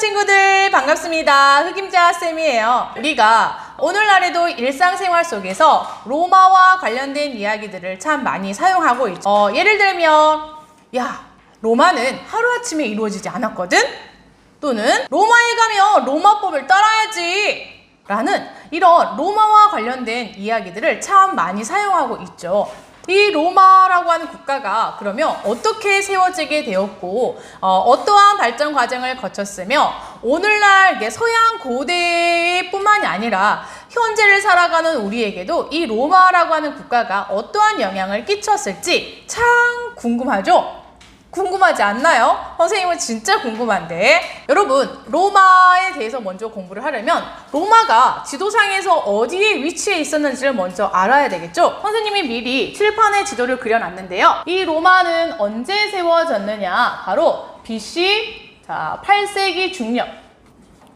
친구들 반갑습니다. 흑임자 쌤이에요. 우리가 오늘날에도 일상생활 속에서 로마와 관련된 이야기들을 참 많이 사용하고 있죠. 예를 들면 야, 로마는 하루아침에 이루어지지 않았거든? 또는 로마에 가면 로마법을 따라야지 라는 이런 로마와 관련된 이야기들을 참 많이 사용하고 있죠. 이 로마라고 하는 국가가 그러면 어떻게 세워지게 되었고 어떠한 발전 과정을 거쳤으며 오늘날 서양 고대뿐만이 아니라 현재를 살아가는 우리에게도 이 로마라고 하는 국가가 어떠한 영향을 끼쳤을지 참 궁금하죠? 궁금하지 않나요? 선생님은 진짜 궁금한데 여러분, 로마에 대해서 먼저 공부를 하려면 로마가 지도상에서 어디에 위치해 있었는지를 먼저 알아야 되겠죠? 선생님이 미리 칠판에 지도를 그려놨는데요. 이 로마는 언제 세워졌느냐? 바로 BC 8세기 중력.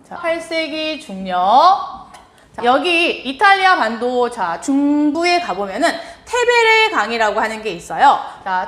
8세기 중력. 여기 이탈리아 반도 중부에 가보면은 테베레 강이라고 하는 게 있어요.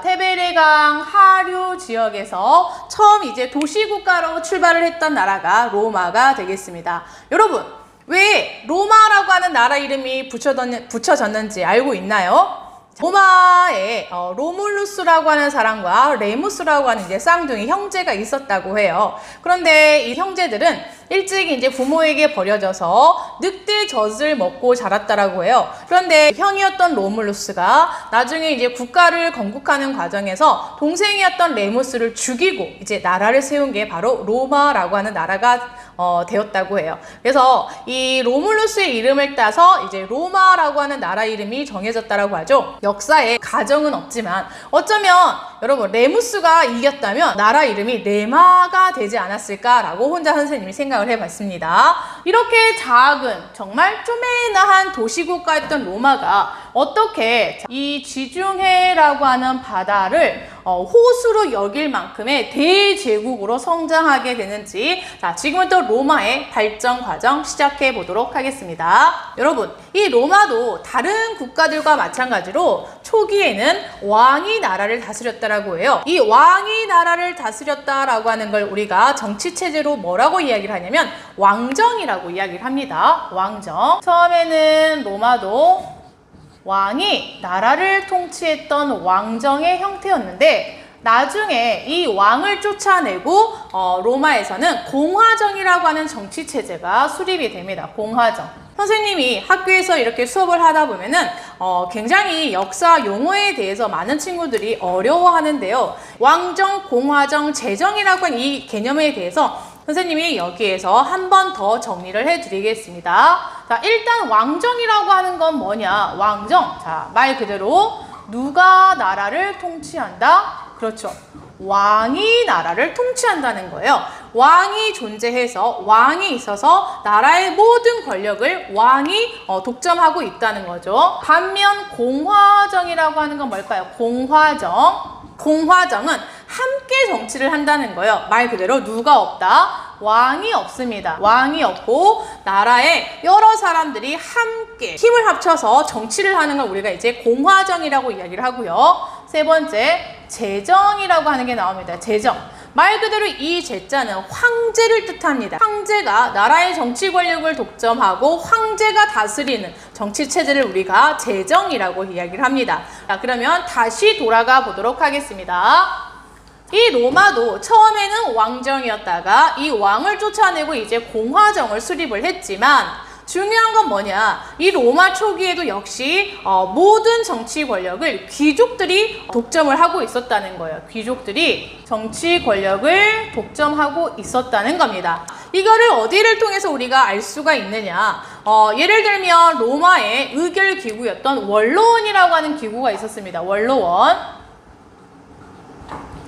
테베레 강 하류 지역에서 처음 이제 도시국가로 출발을 했던 나라가 로마가 되겠습니다. 여러분, 왜 로마라고 하는 나라 이름이 붙여졌는지 알고 있나요? 로마에 로물루스라고 하는 사람과 레무스라고 하는 이제 쌍둥이 형제가 있었다고 해요. 그런데 이 형제들은 일찍 이제 부모에게 버려져서 늑대 젖을 먹고 자랐다라고 해요. 그런데 형이었던 로물루스가 나중에 이제 국가를 건국하는 과정에서 동생이었던 레무스를 죽이고 이제 나라를 세운 게 바로 로마라고 하는 나라가 되었다고 해요. 그래서 이 로물루스의 이름을 따서 이제 로마라고 하는 나라 이름이 정해졌다라고 하죠. 역사에 가정은 없지만 어쩌면 여러분 레무스가 이겼다면 나라 이름이 레마가 되지 않았을까라고 혼자 선생님이 생각을 해봤습니다. 이렇게 작은 정말 쪼매나한 도시국가였던 로마가 어떻게 이 지중해라고 하는 바다를 호수로 여길 만큼의 대제국으로 성장하게 되는지 지금부터 로마의 발전 과정 시작해 보도록 하겠습니다. 여러분, 이 로마도 다른 국가들과 마찬가지로 초기에는 왕이 나라를 다스렸다라고 해요. 이 왕이 나라를 다스렸다라고 하는 걸 우리가 정치체제로 뭐라고 이야기를 하냐면 왕정이라고 이야기를 합니다. 왕정. 처음에는 로마도 왕이 나라를 통치했던 왕정의 형태였는데 나중에 이 왕을 쫓아내고 로마에서는 공화정이라고 하는 정치체제가 수립이 됩니다. 공화정. 선생님이 학교에서 이렇게 수업을 하다 보면은 굉장히 역사 용어에 대해서 많은 친구들이 어려워하는데요. 왕정, 공화정, 제정이라고 하는 이 개념에 대해서 선생님이 여기에서 한 번 더 정리를 해드리겠습니다. 일단 왕정이라고 하는 건 뭐냐? 왕정. 말 그대로 누가 나라를 통치한다? 그렇죠. 왕이 나라를 통치한다는 거예요. 왕이 존재해서 왕이 있어서 나라의 모든 권력을 왕이 독점하고 있다는 거죠. 반면 공화정이라고 하는 건 뭘까요? 공화정. 공화정은 함께 정치를 한다는 거예요. 말 그대로 누가 없다? 왕이 없습니다. 왕이 없고 나라에 여러 사람들이 함께 힘을 합쳐서 정치를 하는 걸 우리가 이제 공화정이라고 이야기를 하고요. 세 번째, 제정이라고 하는 게 나옵니다. 제정. 말 그대로 이 제자는 황제를 뜻합니다. 황제가 나라의 정치 권력을 독점하고 황제가 다스리는 정치 체제를 우리가 제정이라고 이야기를 합니다. 그러면 다시 돌아가 보도록 하겠습니다. 이 로마도 처음에는 왕정이었다가 이 왕을 쫓아내고 이제 공화정을 수립을 했지만 중요한 건 뭐냐? 이 로마 초기에도 역시 모든 정치 권력을 귀족들이 독점을 하고 있었다는 거예요. 귀족들이 정치 권력을 독점하고 있었다는 겁니다. 이거를 어디를 통해서 우리가 알 수가 있느냐? 예를 들면 로마의 의결 기구였던 원로원이라고 하는 기구가 있었습니다. 원로원.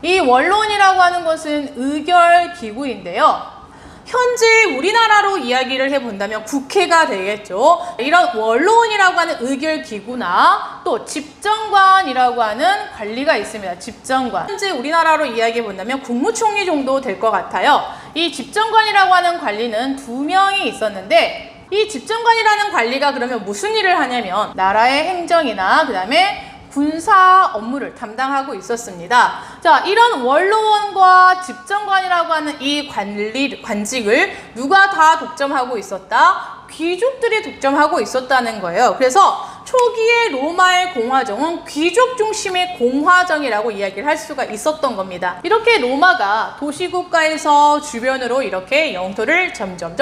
이 원로원이라고 하는 것은 의결 기구인데요. 현재 우리나라로 이야기를 해본다면 국회가 되겠죠. 이런 원로원이라고 하는 의결 기구나 또 집정관이라고 하는 관리가 있습니다. 집정관. 현재 우리나라로 이야기해 본다면 국무총리 정도 될 것 같아요. 이 집정관이라고 하는 관리는 2명이 있었는데 이 집정관이라는 관리가 그러면 무슨 일을 하냐면 나라의 행정이나 그 다음에 군사 업무를 담당하고 있었습니다. 자, 이런 원로원과 집정관이라고 하는 이 관직을 누가 다 독점하고 있었다? 귀족들이 독점하고 있었다는 거예요. 그래서 초기의 로마의 공화정은 귀족 중심의 공화정이라고 이야기를 할 수가 있었던 겁니다. 이렇게 로마가 도시국가에서 주변으로 이렇게 영토를 점점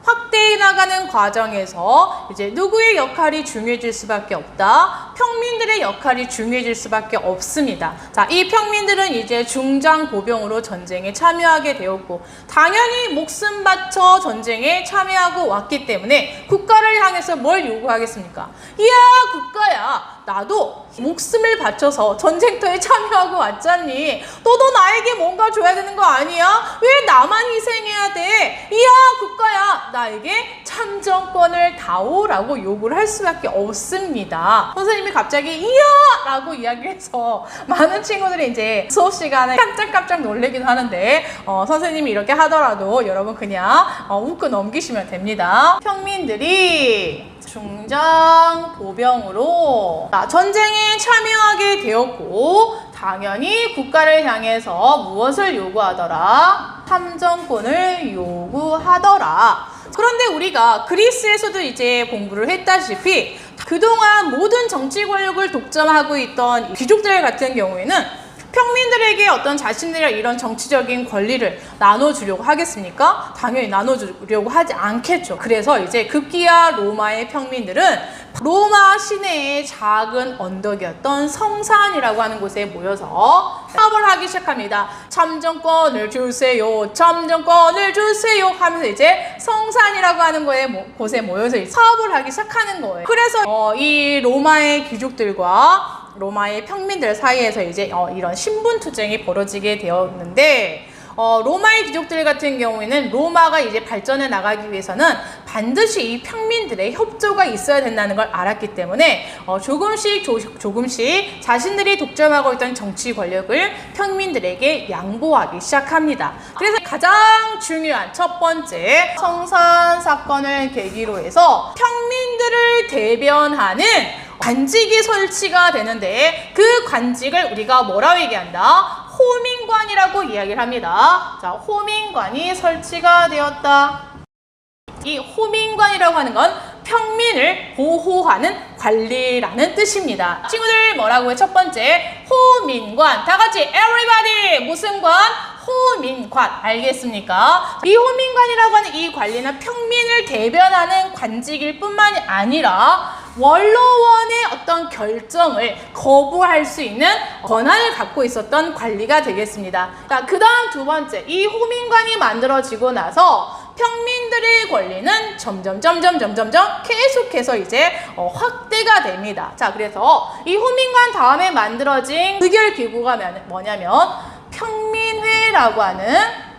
확대해 나가는 과정에서 이제 누구의 역할이 중요해질 수밖에 없다. 평민들의 역할이 중요해질 수밖에 없습니다. 자, 이 평민들은 이제 중장보병으로 전쟁에 참여하게 되었고 당연히 목숨 바쳐 전쟁에 참여하고 왔기 때문에 국가를 향해서 뭘 요구하겠습니까? 이야, 국가야, 나도 목숨을 바쳐서 전쟁터에 참여하고 왔잖니. 너도 나에게 뭔가 줘야 되는 거 아니야? 왜 나만 희생해야 돼? 이야, 국가야, 나에게 참정권을 다오라고 요구를 할 수밖에 없습니다. 선생님이 갑자기 이야! 라고 이야기해서 많은 친구들이 이제 수업 시간에 깜짝깜짝 놀래기도 하는데 선생님이 이렇게 하더라도 여러분 그냥 웃고 넘기시면 됩니다. 평민들이 중장보병으로 전쟁에 참여하게 되었고 당연히 국가를 향해서 무엇을 요구하더라? 참정권을 요구하더라. 그런데 우리가 그리스에서도 이제 공부를 했다시피 그동안 모든 정치 권력을 독점하고 있던 귀족들 같은 경우에는 평민들에게 어떤 자신들의 이런 정치적인 권리를 나눠주려고 하겠습니까? 당연히 나눠주려고 하지 않겠죠. 그래서 이제 급기야 로마의 평민들은 로마 시내의 작은 언덕이었던 성산이라고 하는 곳에 모여서 사업을 하기 시작합니다. 참정권을 주세요, 참정권을 주세요 하면서 이제 성산이라고 하는 곳에 모여서 사업을 하기 시작하는 거예요. 그래서 이 로마의 귀족들과 로마의 평민들 사이에서 이제 이런 신분투쟁이 벌어지게 되었는데 로마의 귀족들 같은 경우에는 로마가 이제 발전해 나가기 위해서는 반드시 이 평민들의 협조가 있어야 된다는 걸 알았기 때문에 조금씩 자신들이 독점하고 있던 정치 권력을 평민들에게 양보하기 시작합니다. 그래서 가장 중요한 첫 번째 성산 사건을 계기로 해서 평민들을 대변하는 관직이 설치가 되는데 그 관직을 우리가 뭐라고 얘기한다? 호민관이라고 이야기를 합니다. 자, 호민관이 설치가 되었다. 이 호민관이라고 하는 건 평민을 보호하는 관리라는 뜻입니다. 친구들 뭐라고 해? 첫 번째 호민관. 다 같이 everybody 무슨 관? 호민관. 알겠습니까? 이 호민관이라고 하는 이 관리는 평민을 대변하는 관직일 뿐만이 아니라 원로원의 어떤 결정을 거부할 수 있는 권한을 갖고 있었던 관리가 되겠습니다. 자, 그 다음 두 번째, 이 호민관이 만들어지고 나서 평민들의 권리는 점점 계속해서 이제 확대가 됩니다. 자, 그래서 이 호민관 다음에 만들어진 의결기구가 뭐냐면 평민회라고 하는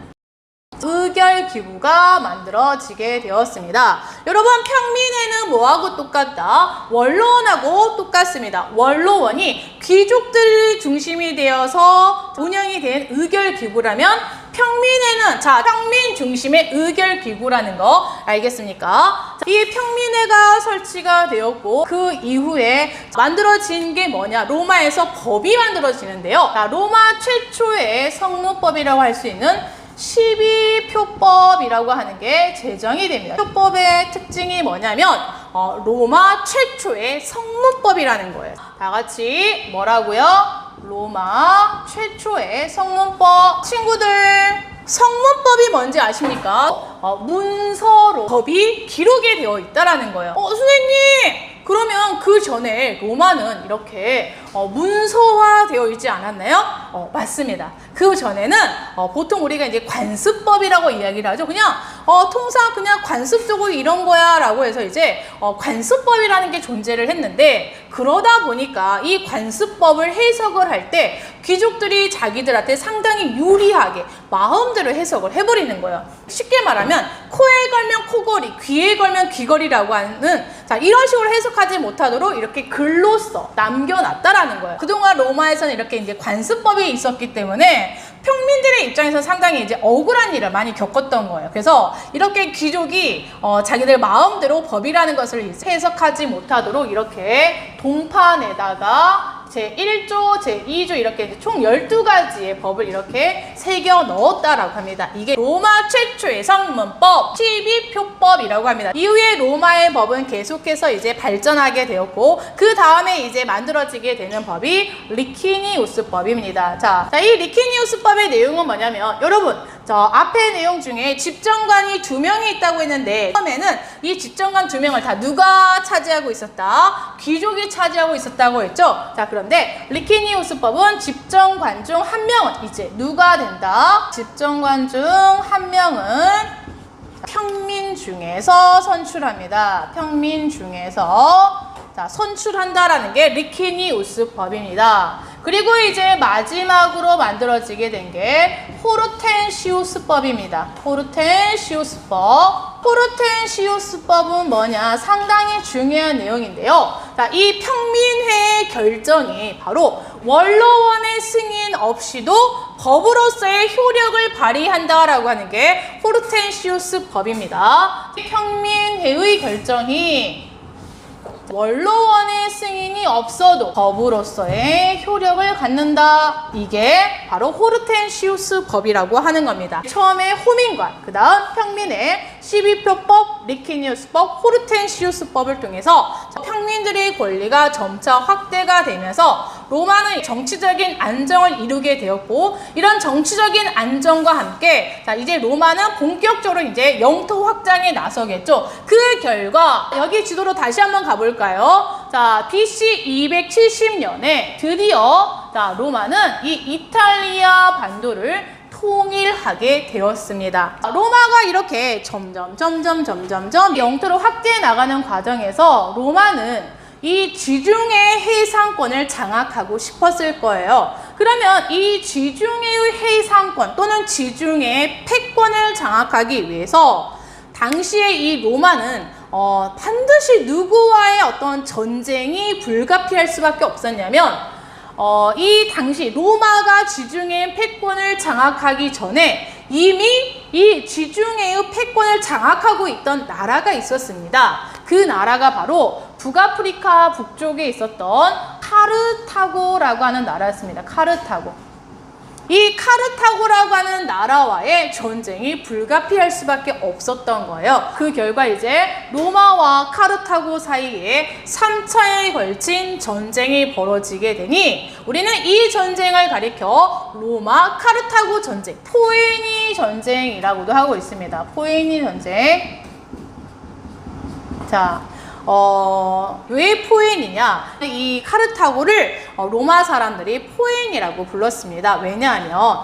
의결기구가 만들어지게 되었습니다. 여러분, 평민회는 뭐하고 똑같다? 원로원하고 똑같습니다. 원로원이 귀족들 중심이 되어서 운영이 된 의결기구라면 평민회는 평민 중심의 의결기구라는 거 알겠습니까? 이 평민회가 설치가 되었고 그 이후에 만들어진 게 뭐냐? 로마에서 법이 만들어지는데요. 로마 최초의 성문법이라고 할 수 있는 12표법이라고 하는 게 제정이 됩니다. 표법의 특징이 뭐냐면 로마 최초의 성문법이라는 거예요. 다 같이 뭐라고요? 로마 최초의 성문법. 친구들, 성문법이 뭔지 아십니까? 문서로 법이 기록이 되어 있다라는 거예요. 선생님! 그러면 그 전에 로마는 이렇게 문서화 되어 있지 않았나요? 맞습니다. 그 전에는 보통 우리가 이제 관습법이라고 이야기를 하죠. 그냥 통상 그냥 관습적으로 이런 거야 라고 해서 이제 관습법이라는 게 존재를 했는데 그러다 보니까 이 관습법을 해석을 할 때 귀족들이 자기들한테 상당히 유리하게 마음대로 해석을 해버리는 거예요. 쉽게 말하면 코에 걸면 코걸이, 귀에 걸면 귀걸이라고 하는 이런 식으로 해석하지 못하도록 이렇게 글로써 남겨놨다라는 거예요. 그동안 로마에서는 이렇게 이제 관습법이 있었기 때문에 평민들의 입장에서 상당히 이제 억울한 일을 많이 겪었던 거예요. 그래서 이렇게 귀족이 자기들 마음대로 법이라는 것을 해석하지 못하도록 이렇게 동판에다가 제1조, 제2조 이렇게 총 12가지의 법을 이렇게 새겨 넣었다라고 합니다. 이게 로마 최초의 성문법, 12표법이라고 합니다. 이후에 로마의 법은 계속해서 이제 발전하게 되었고 그 다음에 이제 만들어지게 되는 법이 리키니우스법입니다. 자, 이 리키니우스법의 내용은 뭐냐면 여러분 저 앞에 내용 중에 집정관이 2명이 있다고 했는데 처음에는 이 집정관 2명을 다 누가 차지하고 있었다? 귀족이 차지하고 있었다고 했죠? 자, 그런데 리키니우스법은 집정관 중 1명은 이제 누가 된다? 집정관 중 1명은 평민 중에서 선출합니다. 평민 중에서 자, 선출한다라는 게 리키니우스법입니다. 그리고 이제 마지막으로 만들어지게 된 게 호르텐시우스법입니다. 호르텐시우스법. 호르텐시우스법은 뭐냐? 상당히 중요한 내용인데요. 자, 이 평민회의 결정이 바로 원로원의 승인 없이도 법으로서의 효력을 발휘한다라고 하는 게 호르텐시우스법입니다. 평민회의 결정이 원로원의 승인이 없어도 법으로서의 효력을 갖는다. 이게 바로 호르텐시우스 법이라고 하는 겁니다. 처음에 호민관, 그 다음 평민의 12표법, 리키니우스법, 호르텐시우스법을 통해서 평민들의 권리가 점차 확대가 되면서 로마는 정치적인 안정을 이루게 되었고 이런 정치적인 안정과 함께 자, 이제 로마는 본격적으로 이제 영토 확장에 나서겠죠. 그 결과 여기 지도로 다시 한번 가볼까요? 자, BC 270년에 드디어 자, 로마는 이 이탈리아 반도를 통일하게 되었습니다. 로마가 이렇게 점점 영토를 확대해 나가는 과정에서 로마는 이 지중해 해상권을 장악하고 싶었을 거예요. 그러면 이 지중해의 해상권 또는 지중해의 패권을 장악하기 위해서 당시에 이 로마는 반드시 누구와의 어떤 전쟁이 불가피할 수밖에 없었냐면 이 당시 로마가 지중해 패권을 장악하기 전에 이미 이 지중해의 패권을 장악하고 있던 나라가 있었습니다. 그 나라가 바로 북아프리카 북쪽에 있었던 카르타고라고 하는 나라였습니다. 카르타고. 이 카르타고라고 하는 나라와의 전쟁이 불가피할 수밖에 없었던 거예요. 그 결과 이제 로마와 카르타고 사이에 3차에 걸친 전쟁이 벌어지게 되니 우리는 이 전쟁을 가리켜 로마 카르타고 전쟁, 포에니 전쟁이라고도 하고 있습니다. 포에니 전쟁. 자, 왜 포엔이냐? 이 카르타고를 로마 사람들이 포엔이라고 불렀습니다. 왜냐하면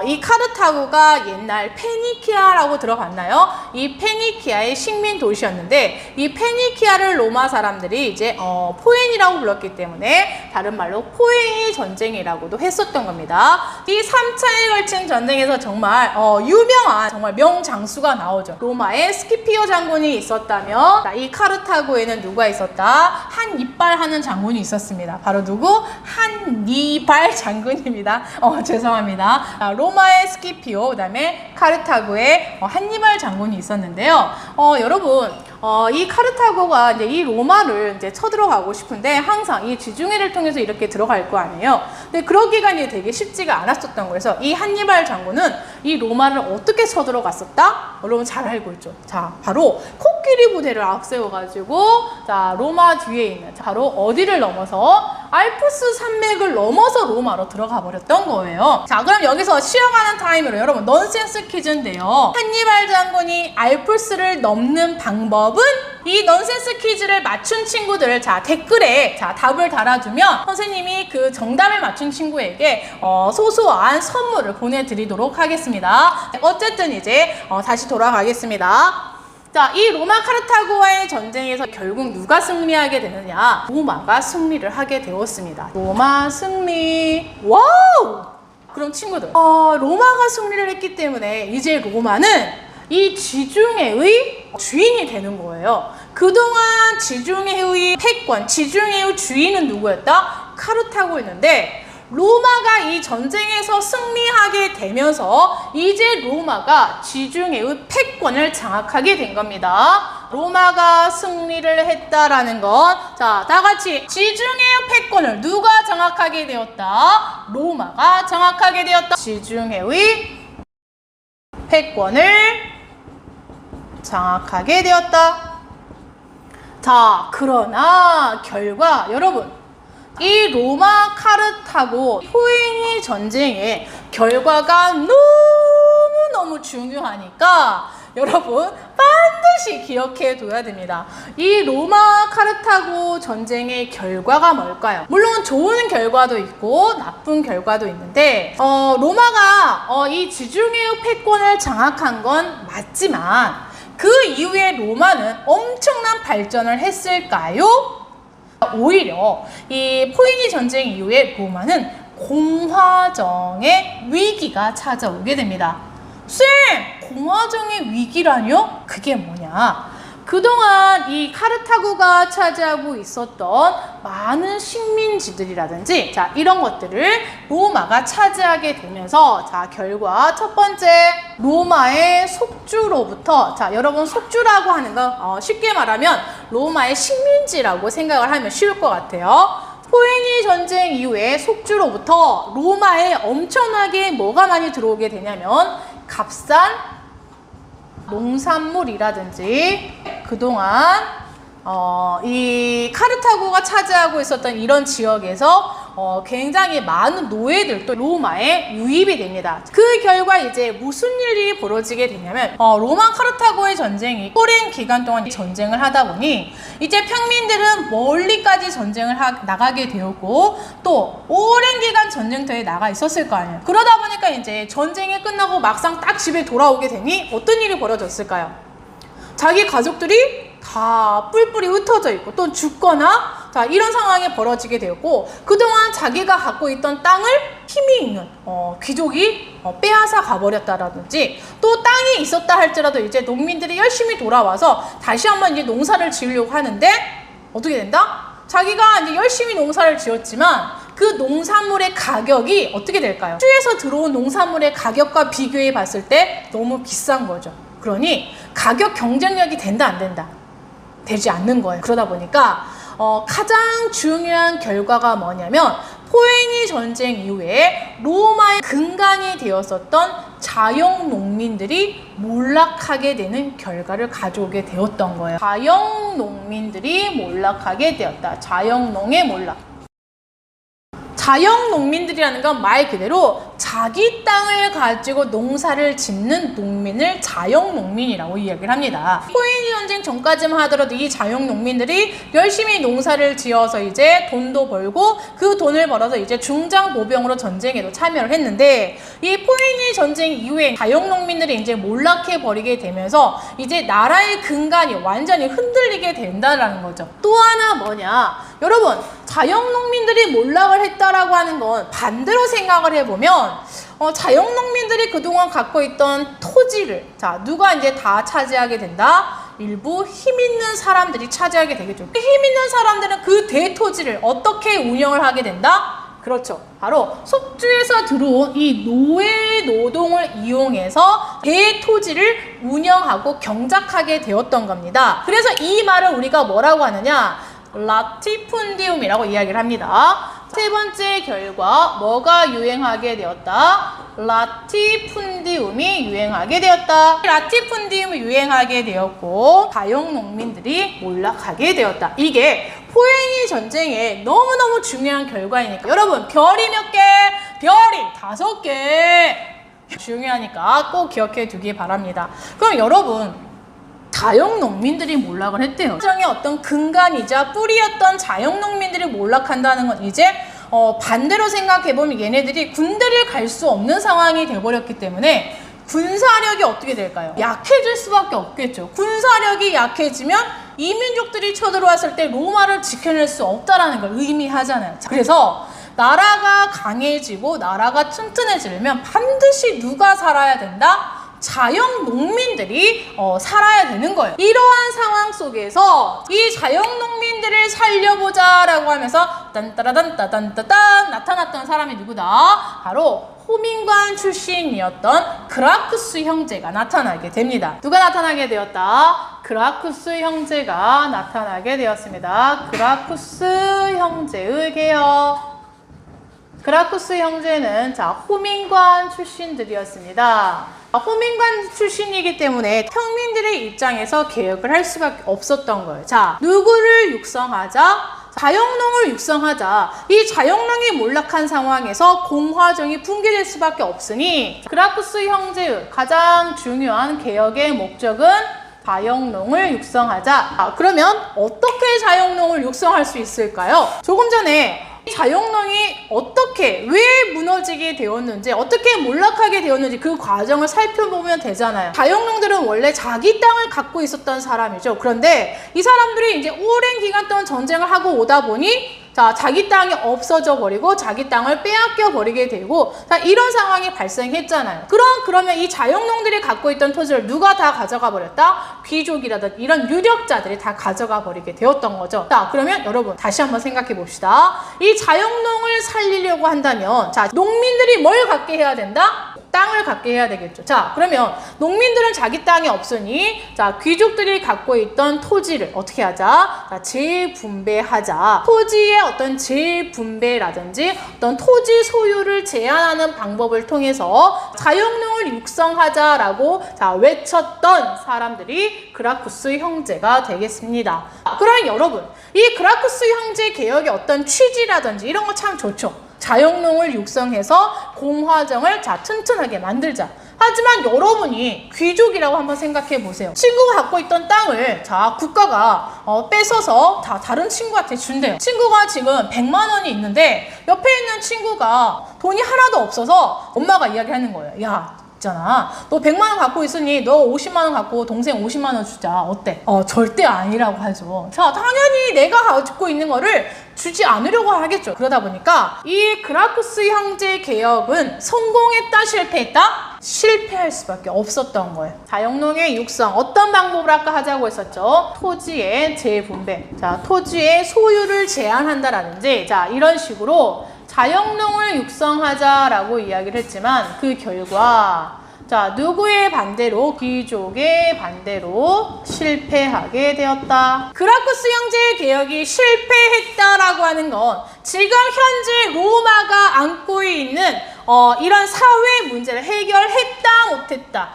이 카르타고가 옛날 페니키아라고 들어봤나요? 이 페니키아의 식민 도시였는데 이 페니키아를 로마 사람들이 이제 포엔이라고 불렀기 때문에 다른 말로 포에니 전쟁이라고도 했었던 겁니다. 이 3차에 걸친 전쟁에서 정말 유명한 정말 명장수가 나오죠. 로마에 스키피오 장군이 있었다면 이 카르타고에는 누가 있었다? 한니발 하는 장군이 있었습니다. 바로 누구? 한니발 장군입니다. 죄송합니다. 로마의 스키피오, 그 다음에 카르타고의 한니발 장군이 있었는데요. 여러분, 이 카르타고가 이제 이 로마를 이제 쳐들어가고 싶은데 항상 이 지중해를 통해서 이렇게 들어갈 거 아니에요. 근데 그러기가 이제 되게 쉽지가 않았었던 거예요. 그래서 이 한니발 장군은 이 로마를 어떻게 쳐들어갔었다? 여러분 잘 알고 있죠. 자, 바로 코끼리 부대를 앞세워가지고 자, 로마 뒤에 있는 바로 어디를 넘어서 알프스 산맥을 넘어서 로마로 들어가 버렸던 거예요. 자, 그럼 여기서 쉬어가는 타임으로 여러분 넌센스 퀴즈인데요. 한니발 장군이 알프스를 넘는 방법은 이 넌센스 퀴즈를 맞춘 친구들 자 댓글에 자 답을 달아주면 선생님이 그 정답을 맞춘 친구에게 소소한 선물을 보내드리도록 하겠습니다. 어쨌든 이제 다시 돌아가겠습니다. 자, 이 로마 카르타고와의 전쟁에서 결국 누가 승리하게 되느냐? 로마가 승리를 하게 되었습니다. 로마 승리. 와우! 그럼 친구들, 로마가 승리를 했기 때문에 이제 로마는 이 지중해의 주인이 되는 거예요. 그동안 지중해의 패권, 지중해의 주인은 누구였다? 카르타고였는데 로마가 이 전쟁에서 승리하게 되면서 이제 로마가 지중해의 패권을 장악하게 된 겁니다. 로마가 승리를 했다라는 건, 자, 다 같이 지중해의 패권을 누가 장악하게 되었다? 로마가 장악하게 되었다. 지중해의 패권을 장악하게 되었다. 자, 그러나 결과 여러분, 이 로마 카르타고 포에니 전쟁의 결과가 너무너무 중요하니까 여러분 반드시 기억해 둬야 됩니다. 이 로마 카르타고 전쟁의 결과가 뭘까요? 물론 좋은 결과도 있고 나쁜 결과도 있는데 로마가 이 지중해의 패권을 장악한 건 맞지만 그 이후에 로마는 엄청난 발전을 했을까요? 오히려 이 포에니 전쟁 이후에 로마는 공화정의 위기가 찾아오게 됩니다. 쌤! 공화정의 위기라뇨? 그게 뭐냐? 그동안 이 카르타고가 차지하고 있었던 많은 식민지들이라든지 자 이런 것들을 로마가 차지하게 되면서 자 결과 첫 번째 로마의 속주로부터 자 여러분 속주라고 하는 거 쉽게 말하면 로마의 식민지라고 생각을 하면 쉬울 것 같아요. 포에니 전쟁 이후에 속주로부터 로마에 엄청나게 뭐가 많이 들어오게 되냐면 값싼 농산물이라든지 그동안 이 카르타고가 차지하고 있었던 이런 지역에서 굉장히 많은 노예들도 로마에 유입이 됩니다. 그 결과 이제 무슨 일이 벌어지게 되냐면 로마 카르타고의 전쟁이 오랜 기간 동안 전쟁을 하다 보니 이제 평민들은 멀리까지 전쟁을 나가게 되었고 또 오랜 기간 전쟁터에 나가 있었을 거 아니에요. 그러다 보니까 이제 전쟁이 끝나고 막상 딱 집에 돌아오게 되니 어떤 일이 벌어졌을까요? 자기 가족들이 다 뿔뿔이 흩어져 있고 또 죽거나 자 이런 상황이 벌어지게 되었고 그동안 자기가 갖고 있던 땅을 힘이 있는 귀족이 빼앗아 가버렸다라든지 또 땅이 있었다 할지라도 이제 농민들이 열심히 돌아와서 다시 한번 이제 농사를 지으려고 하는데 어떻게 된다? 자기가 이제 열심히 농사를 지었지만 그 농산물의 가격이 어떻게 될까요? 수에서 들어온 농산물의 가격과 비교해 봤을 때 너무 비싼 거죠. 그러니 가격 경쟁력이 된다 안 된다? 되지 않는 거예요. 그러다 보니까 가장 중요한 결과가 뭐냐면 포에니 전쟁 이후에 로마의 근간이 되었었던 자영 농민들이 몰락하게 되는 결과를 가져오게 되었던 거예요. 자영 농민들이 몰락하게 되었다. 자영농의 몰락. 자영 농민들이라는 건 말 그대로 자기 땅을 가지고 농사를 짓는 농민을 자영 농민이라고 이야기를 합니다. 포에니 전쟁 전까지만 하더라도 이 자영 농민들이 열심히 농사를 지어서 이제 돈도 벌고 그 돈을 벌어서 이제 중장 보병으로 전쟁에도 참여를 했는데 이 포에니 전쟁 이후에 자영 농민들이 이제 몰락해 버리게 되면서 이제 나라의 근간이 완전히 흔들리게 된다라는 거죠. 또 하나 뭐냐? 여러분 자영 농민들이 몰락을 했다라고 하는 건 반대로 생각을 해보면 자영 농민들이 그동안 갖고 있던 토지를 자 누가 이제 다 차지하게 된다? 일부 힘 있는 사람들이 차지하게 되겠죠. 힘 있는 사람들은 그 대토지를 어떻게 운영을 하게 된다? 그렇죠. 바로 속주에서 들어온 이 노예 노동을 이용해서 대토지를 운영하고 경작하게 되었던 겁니다. 그래서 이 말을 우리가 뭐라고 하느냐? 라티푼디움이라고 이야기를 합니다. 세 번째 결과 뭐가 유행하게 되었다? 라티푼디움이 유행하게 되었다. 라티푼디움이 유행하게 되었고 자영 농민들이 몰락하게 되었다. 이게 포에니 전쟁의 너무너무 중요한 결과이니까 여러분 별이 몇 개? 별이 5개 중요하니까 꼭 기억해 두기 바랍니다. 그럼 여러분 자영 농민들이 몰락을 했대요. 전쟁의 어떤 근간이자 뿌리였던 자영 농민들이 몰락한다는 건 이제 반대로 생각해보면 얘네들이 군대를 갈 수 없는 상황이 돼버렸기 때문에 군사력이 어떻게 될까요? 약해질 수밖에 없겠죠. 군사력이 약해지면 이민족들이 쳐들어왔을 때 로마를 지켜낼 수 없다는 걸 의미하잖아요. 그래서 나라가 강해지고 나라가 튼튼해지려면 반드시 누가 살아야 된다? 자영 농민들이 살아야 되는 거예요. 이러한 상황 속에서 이 자영 농민들을 살려보자라고 하면서 딴따라단따단따단 나타났던 사람이 누구다? 바로 호민관 출신이었던 그라쿠스 형제가 나타나게 됩니다. 누가 나타나게 되었다? 그라쿠스 형제가 나타나게 되었습니다. 그라쿠스 형제의 개혁. 그라쿠스 형제는 호민관 출신들이었습니다. 호민관 출신이기 때문에 평민들의 입장에서 개혁을 할 수밖에 없었던 거예요. 자, 누구를 육성하자? 자영농을 육성하자. 이 자영농이 몰락한 상황에서 공화정이 붕괴될 수밖에 없으니 그라쿠스 형제의 가장 중요한 개혁의 목적은 자영농을 육성하자. 그러면 어떻게 자영농을 육성할 수 있을까요? 조금 전에 자영농이 어떻게, 왜 무너지게 되었는지, 어떻게 몰락하게 되었는지 그 과정을 살펴보면 되잖아요. 자영농들은 원래 자기 땅을 갖고 있었던 사람이죠. 그런데 이 사람들이 이제 오랜 기간 동안 전쟁을 하고 오다 보니 자기 땅이 없어져 버리고 자기 땅을 빼앗겨 버리게 되고 이런 상황이 발생했잖아요. 그러면 이 자영농들이 갖고 있던 토지를 누가 다 가져가 버렸다? 귀족이라든지 이런 유력자들이 다 가져가 버리게 되었던 거죠. 자, 그러면 여러분 다시 한번 생각해 봅시다. 이 자영농을 살리려고 한다면 농민들이 뭘 갖게 해야 된다? 땅을 갖게 해야 되겠죠. 자, 그러면 농민들은 자기 땅이 없으니 귀족들이 갖고 있던 토지를 어떻게 하자? 재분배하자. 토지의 어떤 재분배라든지 어떤 토지 소유를 제한하는 방법을 통해서 자영농을 육성하자라고 외쳤던 사람들이 그라쿠스 형제가 되겠습니다. 그럼 여러분, 이 그라쿠스 형제 개혁의 어떤 취지라든지 이런 거 참 좋죠. 자영농을 육성해서 공화정을 튼튼하게 만들자. 하지만 여러분이 귀족이라고 한번 생각해 보세요. 친구가 갖고 있던 땅을 국가가 뺏어서 다른 친구한테 준대요. 친구가 지금 100만 원이 있는데 옆에 있는 친구가 돈이 하나도 없어서 엄마가 이야기하는 거예요. 야, 있잖아, 너 100만 원 갖고 있으니 너 50만 원 갖고 동생 50만 원 주자. 어때? 절대 아니라고 하죠. 자, 당연히 내가 가지고 있는 거를 주지 않으려고 하겠죠. 그러다 보니까 이 그라쿠스 형제 개혁은 성공했다, 실패했다? 실패할 수밖에 없었던 거예요. 자영농의 육성, 어떤 방법을 아까 하자고 했었죠? 토지의 재분배. 토지의 소유를 제한한다라든지 이런 식으로 자영농을 육성하자라고 이야기를 했지만 그 결과 누구의 반대로? 귀족의 반대로 실패하게 되었다. 그라쿠스 형제의 개혁이 실패했다라고 하는 건 지금 현재 로마가 안고 있는 이런 사회 문제를 해결했다, 못했다?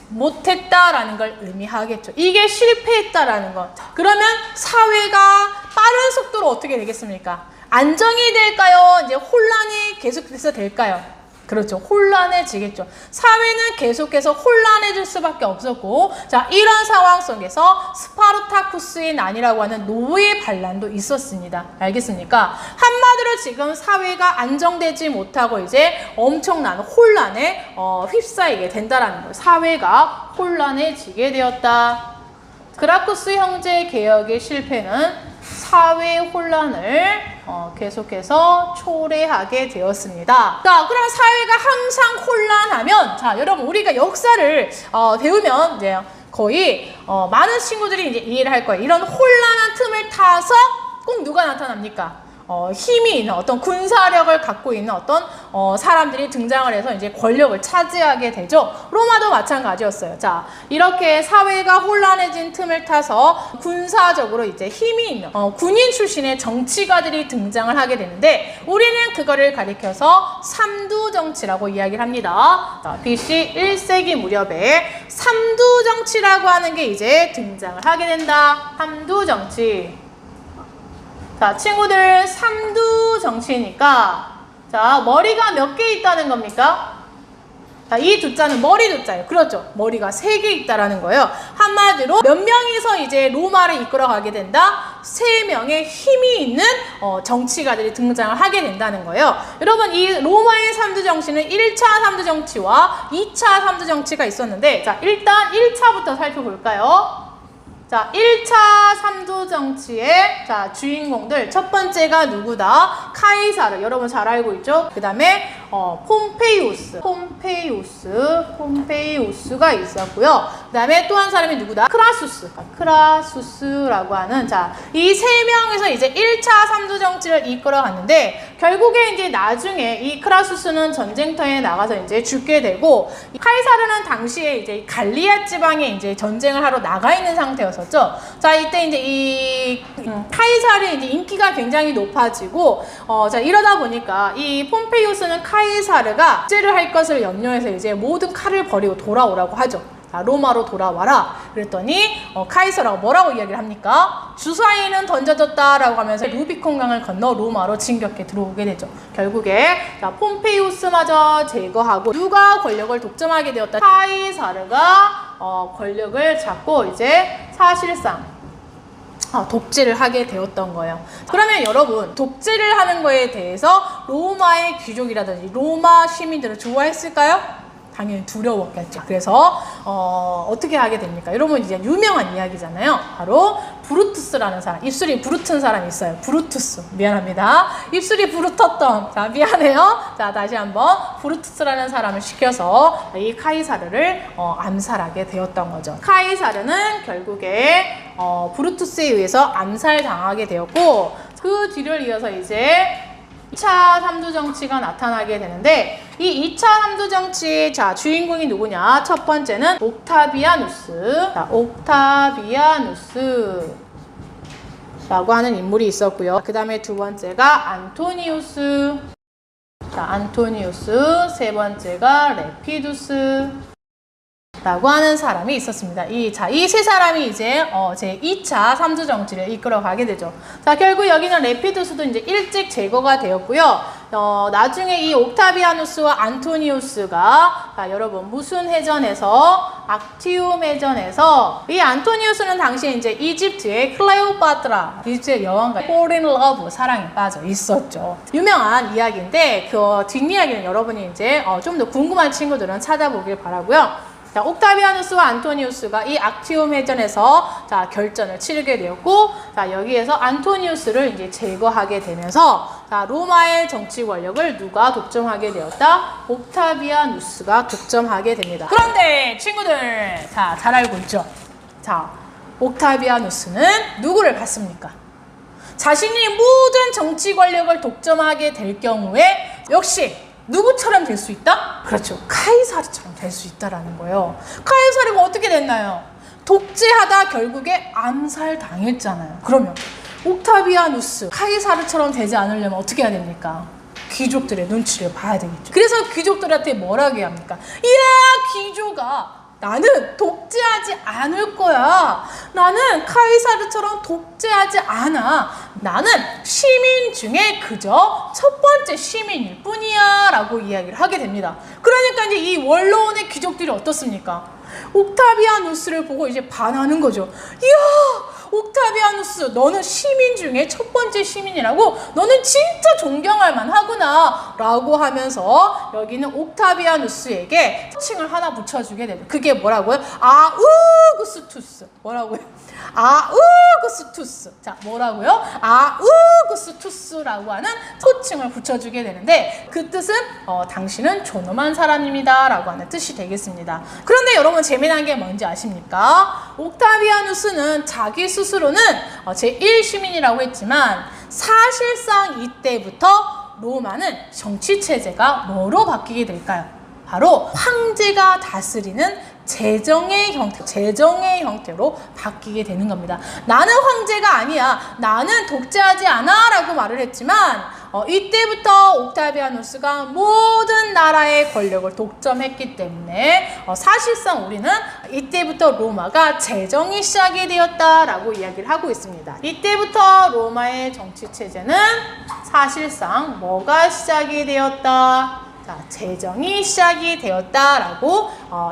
못했다라는 걸 의미하겠죠. 이게 실패했다라는 것. 그러면 사회가 빠른 속도로 어떻게 되겠습니까? 안정이 될까요? 이제 혼란이 계속해서 될까요? 그렇죠. 혼란해지겠죠. 사회는 계속해서 혼란해질 수밖에 없었고, 이런 상황 속에서 스파르타쿠스의 난이라고 하는 노예 반란도 있었습니다. 알겠습니까? 한마디로 지금 사회가 안정되지 못하고 이제 엄청난 혼란에 휩싸이게 된다라는 거예요. 사회가 혼란해지게 되었다. 그라쿠스 형제 개혁의 실패는 사회 혼란을 계속해서 초래하게 되었습니다. 그럼 사회가 항상 혼란하면, 여러분, 우리가 역사를 배우면 이제 거의 많은 친구들이 이제 이해를 할 거예요. 이런 혼란한 틈을 타서 꼭 누가 나타납니까? 힘이 있는 어떤 군사력을 갖고 있는 어떤 사람들이 등장을 해서 이제 권력을 차지하게 되죠. 로마도 마찬가지였어요. 이렇게 사회가 혼란해진 틈을 타서 군사적으로 이제 힘이 있는 군인 출신의 정치가들이 등장을 하게 되는데, 우리는 그거를 가리켜서 삼두정치라고 이야기를 합니다. BC 1세기 무렵에 삼두정치라고 하는 게 이제 등장을 하게 된다. 삼두정치. 친구들, 삼두 정치니까 머리가 몇 개 있다는 겁니까? 이 두자는 머리 두자예요. 그렇죠. 머리가 3개 있다라는 거예요. 한마디로 몇 명이서 이제 로마를 이끌어가게 된다? 3명의 힘이 있는 정치가들이 등장을 하게 된다는 거예요. 여러분, 이 로마의 삼두 정치는 1차 삼두 정치와 2차 삼두 정치가 있었는데, 일단 1차부터 살펴볼까요? 1차 삼두 정치의 주인공들, 첫 번째가 누구다? 카이사르. 여러분 잘 알고 있죠? 그 다음에 폼페이우스가 있었고요. 그 다음에 또 한 사람이 누구다? 크라수스라고 하는, 자, 이 세 명에서 이제 1차 삼두 정치를 이끌어 갔는데, 결국에 이제 나중에 이 크라수스는 전쟁터에 나가서 이제 죽게 되고, 카이사르는 당시에 이제 갈리아 지방에 이제 전쟁을 하러 나가 있는 상태였었죠. 자, 이때 이제 이 카이사르의 이제 인기가 굉장히 높아지고, 자, 이러다 보니까 이 폼페이우스는 카이사르가 독재를 할 것을 염려해서 이제 모든 칼을 버리고 돌아오라고 하죠. 자, 로마로 돌아와라. 그랬더니 카이사르가 뭐라고 이야기를 합니까? 주사위는 던져졌다라고 하면서 루비콘강을 건너 로마로 진격해 들어오게 되죠. 결국에 자, 폼페이우스마저 제거하고 누가 권력을 독점하게 되었다? 카이사르가 권력을 잡고 이제 사실상 독재를 하게 되었던 거예요. 그러면 여러분, 독재를 하는 거에 대해서 로마의 귀족이라든지 로마 시민들을 좋아했을까요? 당연히 두려웠겠죠. 그래서 어떻게 하게 됩니까? 여러분, 이제 유명한 이야기잖아요. 바로 브루투스라는 사람, 입술이 부르튼 사람이 있어요. 브루투스, 미안합니다. 입술이 부르텄던, 자, 미안해요. 자, 다시 한번 브루투스라는 사람을 시켜서 이 카이사르를 암살하게 되었던 거죠. 카이사르는 결국에 브루투스에 의해서 암살당하게 되었고, 그 뒤를 이어서 이제 2차 삼두정치가 나타나게 되는데, 이 2차 삼두정치의 자, 주인공이 누구냐? 첫 번째는 옥타비아누스. 자, 옥타비아누스라고 하는 인물이 있었고요. 그 다음에 두 번째가 안토니우스. 자, 안토니우스. 세 번째가 레피두스. 라고 하는 사람이 있었습니다. 이 세 사람이 이제 제 2차 삼두 정치를 이끌어 가게 되죠. 자, 결국 여기는 레피두스도 이제 일찍 제거가 되었고요. 나중에 이 옥타비아누스와 안토니우스가, 자, 여러분, 무슨 해전에서? 악티움 해전에서, 이 안토니우스는 당시에 이제 이집트의 클레오파트라, 이집트의 여왕과 fall in love, 사랑에 빠져 있었죠. 유명한 이야기인데, 그 뒷이야기는 여러분이 이제 좀 더 궁금한 친구들은 찾아보길 바라고요. 자, 옥타비아누스와 안토니우스가 이 악티움 해전에서 자, 결전을 치르게 되었고, 자, 여기에서 안토니우스를 이제 제거하게 되면서, 자, 로마의 정치 권력을 누가 독점하게 되었다? 옥타비아누스가 독점하게 됩니다. 그런데 친구들, 자, 잘 알고 있죠? 자, 옥타비아누스는 누구를 봤습니까? 자신이 모든 정치 권력을 독점하게 될 경우에 역시 누구처럼 될 수 있다? 그렇죠. 카이사르처럼 될 수 있다라는 거예요. 카이사르가 어떻게 됐나요? 독재하다 결국에 암살당했잖아요. 그러면 옥타비아누스, 카이사르처럼 되지 않으려면 어떻게 해야 됩니까? 귀족들의 눈치를 봐야 되겠죠. 그래서 귀족들한테 뭐라고 해야 합니까? 이야, 귀족아, 나는 독재하지 않을 거야. 나는 카이사르처럼 독재하지 않아. 나는 시민 중에 그저 첫 번째 시민일 뿐이야 라고 이야기를 하게 됩니다. 그러니까 이제 이 원로원의 귀족들이 어떻습니까? 옥타비아누스를 보고 이제 반하는 거죠. 이야, 옥타비아누스, 너는 시민 중에 첫 번째 시민이라고? 너는 진짜 존경할 만하구나 라고 하면서 여기는 옥타비아누스에게 칭을 하나 붙여주게 됩니다. 그게 뭐라고요? 아우구스투스. 뭐라고요? 아우구스투스. 자, 뭐라고요? 아우구스투스라고 하는 호칭을 붙여주게 되는데, 그 뜻은 당신은 존엄한 사람입니다 라고 하는 뜻이 되겠습니다. 그런데 여러분, 재미난 게 뭔지 아십니까? 옥타비아누스는 자기 스스로는 제1시민이라고 했지만, 사실상 이때부터 로마는 정치체제가 뭐로 바뀌게 될까요? 바로 황제가 다스리는 재정의 형태로 바뀌게 되는 겁니다. 나는 황제가 아니야, 나는 독재하지 않아 라고 말을 했지만, 이때부터 옥타비아누스가 모든 나라의 권력을 독점했기 때문에 사실상 우리는 이때부터 로마가 재정이 시작이 되었다라고 이야기를 하고 있습니다. 이때부터 로마의 정치체제는 사실상 뭐가 시작이 되었다? 자, 재정이 시작이 되었다라고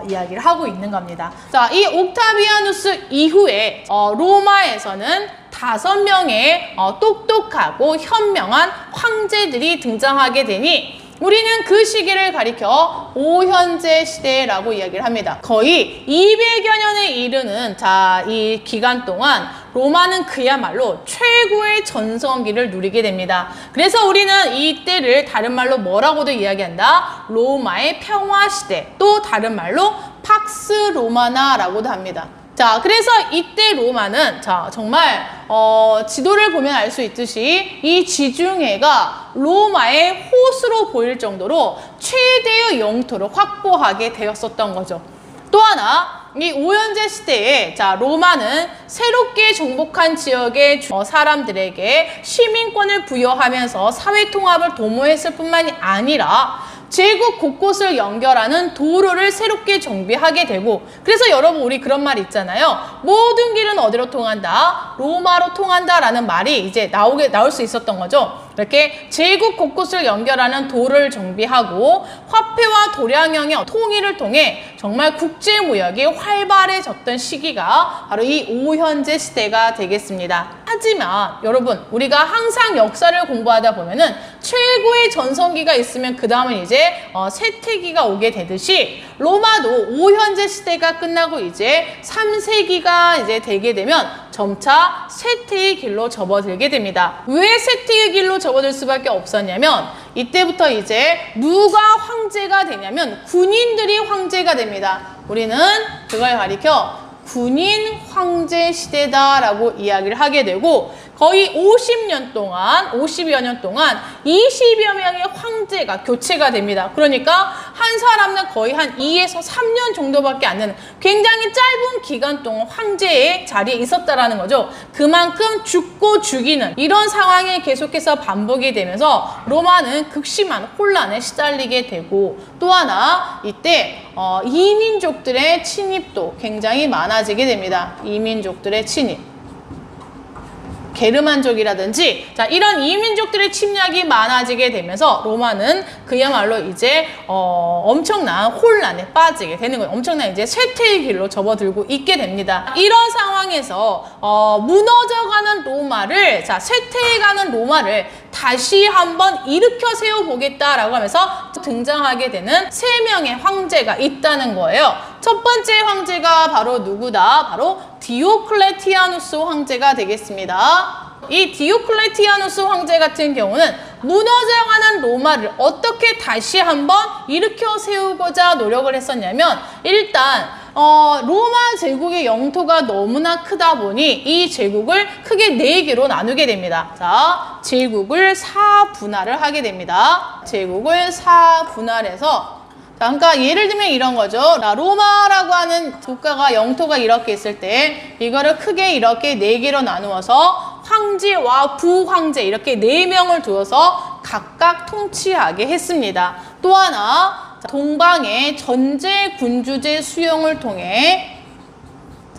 이야기를 하고 있는 겁니다. 자, 이 옥타비아누스 이후에 로마에서는 5명의 똑똑하고 현명한 황제들이 등장하게 되니, 우리는 그 시기를 가리켜 오현제 시대라고 이야기를 합니다. 거의 200여 년에 이르는 이 기간 동안 로마는 그야말로 최고의 전성기를 누리게 됩니다. 그래서 우리는 이때를 다른 말로 뭐라고도 이야기한다? 로마의 평화시대, 또 다른 말로 팍스 로마나라고도 합니다. 자, 그래서 이때 로마는 정말 지도를 보면 알 수 있듯이 이 지중해가 로마의 호수로 보일 정도로 최대의 영토를 확보하게 되었었던 거죠. 또 하나, 이 오현제 시대에 로마는 새롭게 정복한 지역의 사람들에게 시민권을 부여하면서 사회 통합을 도모했을 뿐만이 아니라 제국 곳곳을 연결하는 도로를 새롭게 정비하게 되고, 그래서 여러분 우리 그런 말 있잖아요. 모든 길은 어디로 통한다? 로마로 통한다라는 말이 이제 나올 수 있었던 거죠. 이렇게 제국 곳곳을 연결하는 도로를 정비하고 화폐와 도량형의 통일을 통해 정말 국제무역이 활발해졌던 시기가 바로 이 오현제 시대가 되겠습니다. 하지만 여러분, 우리가 항상 역사를 공부하다 보면은 최고의 전성기가 있으면 그 다음은 이제 쇠퇴기가 오게 되듯이 로마도 오현제 시대가 끝나고 이제 3세기가 이제 되게 되면 점차 쇠퇴의 길로 접어들게 됩니다. 왜 쇠퇴의 길로 접어들 수밖에 없었냐면 이때부터 이제 누가 황제가 되냐면 군인들이 황제가 됩니다. 우리는 그걸 가리켜 군인 황제 시대다라고 이야기를 하게 되고, 거의 50여 년 동안 20여 명의 황제가 교체가 됩니다. 그러니까 한 사람은 거의 한 2에서 3년 정도밖에 안 되는 굉장히 짧은 기간 동안 황제의 자리에 있었다라는 거죠. 그만큼 죽고 죽이는 이런 상황이 계속해서 반복이 되면서 로마는 극심한 혼란에 시달리게 되고, 또 하나 이때 이민족들의 침입도 굉장히 많아지게 됩니다. 이민족들의 침입. 게르만족이라든지 이런 이민족들의 침략이 많아지게 되면서 로마는 그야말로 이제 엄청난 혼란에 빠지게 되는 거예요. 엄청난 이제 쇠퇴의 길로 접어들고 있게 됩니다. 이런 상황에서 무너져가는 로마를 쇠퇴해가는 로마를 다시 한번 일으켜 세워보겠다라고 하면서 등장하게 되는 3명의 황제가 있다는 거예요. 첫 번째 황제가 바로 누구다? 바로 디오클레티아누스 황제가 되겠습니다. 이 디오클레티아누스 황제 같은 경우는 무너져가는 로마를 어떻게 다시 한번 일으켜 세우고자 노력을 했었냐면, 일단 로마 제국의 영토가 너무나 크다 보니 이 제국을 크게 4개로 나누게 됩니다. 자, 제국을 4분할을 하게 됩니다. 제국을 4분할해서 그러니까 예를 들면 이런 거죠. 로마라고 하는 국가가 영토가 이렇게 있을 때 이거를 크게 이렇게 4개로 나누어서 황제와 부황제 이렇게 4명을 두어서 각각 통치하게 했습니다. 또 하나, 동방의 전제 군주제 수용을 통해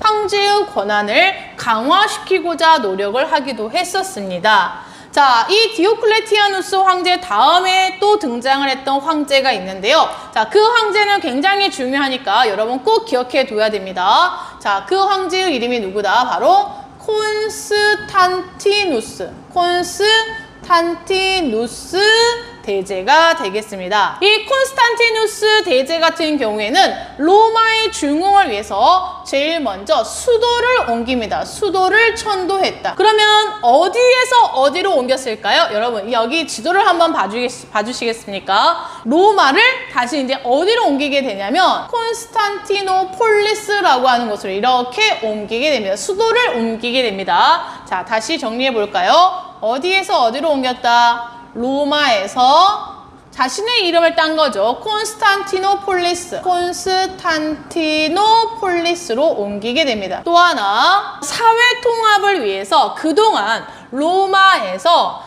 황제의 권한을 강화시키고자 노력을 하기도 했었습니다. 자, 이 디오클레티아누스 황제 다음에 또 등장을 했던 황제가 있는데요. 자, 그 황제는 굉장히 중요하니까 여러분 꼭 기억해 둬야 됩니다. 자, 그 황제의 이름이 누구다? 바로 콘스탄티누스 대제가 되겠습니다. 이 콘스탄티누스 대제 같은 경우에는 로마의 중흥을 위해서 제일 먼저 수도를 옮깁니다. 수도를 천도했다. 그러면 어디에서 어디로 옮겼을까요? 여러분 여기 지도를 한번 봐주시겠습니까? 로마를 다시 이제 어디로 옮기게 되냐면 콘스탄티노폴리스라고 하는 곳으로 이렇게 옮기게 됩니다. 수도를 옮기게 됩니다. 자, 다시 정리해 볼까요? 어디에서 어디로 옮겼다? 로마에서 자신의 이름을 딴 거죠. 콘스탄티노폴리스로 옮기게 됩니다. 또 하나, 사회 통합을 위해서 그동안 로마에서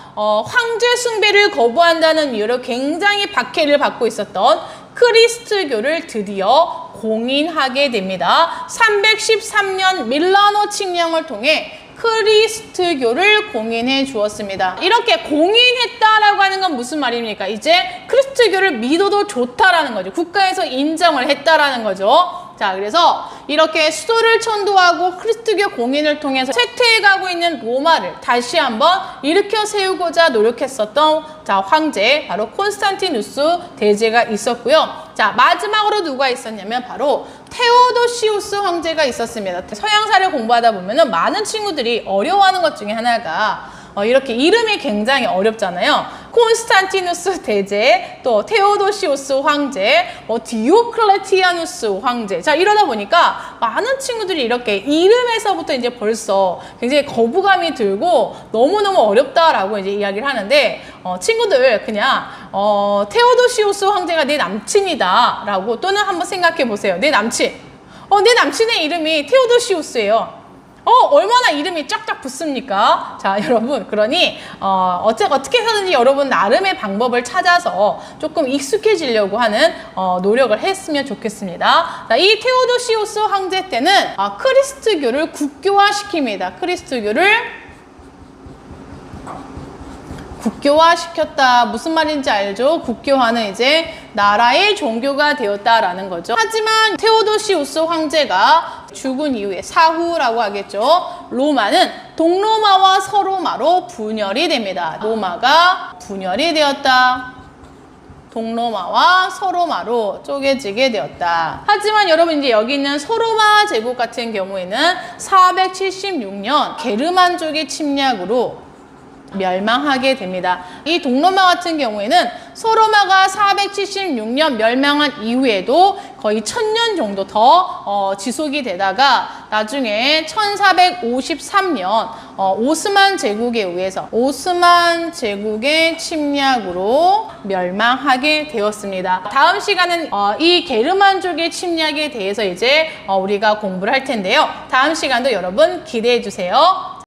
황제 숭배를 거부한다는 이유로 굉장히 박해를 받고 있었던 크리스트교를 드디어 공인하게 됩니다. 313년 밀라노 칙령을 통해 크리스트교를 공인해 주었습니다. 이렇게 공인했다라고 하는 건 무슨 말입니까? 이제 크리스트교를 믿어도 좋다라는 거죠. 국가에서 인정을 했다라는 거죠. 자, 그래서 이렇게 수도를 천도하고 크리스트교 공인을 통해서 쇠퇴해가고 있는 로마를 다시 한번 일으켜 세우고자 노력했었던 자, 황제 바로 콘스탄티누스 대제가 있었고요. 자, 마지막으로 누가 있었냐면 바로 테오도시우스 황제가 있었습니다. 서양사를 공부하다 보면은 많은 친구들이 어려워하는 것 중에 하나가 이렇게 이름이 굉장히 어렵잖아요. 콘스탄티누스 대제, 또 테오도시우스 황제, 디오클레티아누스 황제. 자, 이러다 보니까 많은 친구들이 이렇게 이름에서부터 이제 벌써 굉장히 거부감이 들고 너무너무 어렵다라고 이제 이야기를 하는데, 친구들 그냥 테오도시우스 황제가 내 남친이다라고 또는 한번 생각해 보세요. 내 남친. 내 남친의 이름이 테오도시우스예요. 얼마나 이름이 쫙쫙 붙습니까? 자, 여러분, 그러니 어떻게 해서든지 여러분 나름의 방법을 찾아서 조금 익숙해지려고 하는 노력을 했으면 좋겠습니다. 자, 이 테오도시우스 황제 때는 크리스트교를 국교화시킵니다. 크리스트교를 국교화시켰다. 무슨 말인지 알죠? 국교화는 이제 나라의 종교가 되었다라는 거죠. 하지만 테오도시우스 황제가 죽은 이후에 사후라고 하겠죠. 로마는 동로마와 서로마로 분열이 됩니다. 로마가 분열이 되었다. 동로마와 서로마로 쪼개지게 되었다. 하지만 여러분 이제 여기 있는 서로마 제국 같은 경우에는 476년 게르만족의 침략으로 멸망하게 됩니다. 이 동로마 같은 경우에는 서로마가 476년 멸망한 이후에도 거의 1000년 정도 더 지속이 되다가 나중에 1453년 오스만 제국에 의해서 오스만 제국의 침략으로 멸망하게 되었습니다. 다음 시간은 이 게르만족의 침략에 대해서 이제 우리가 공부를 할 텐데요. 다음 시간도 여러분 기대해 주세요.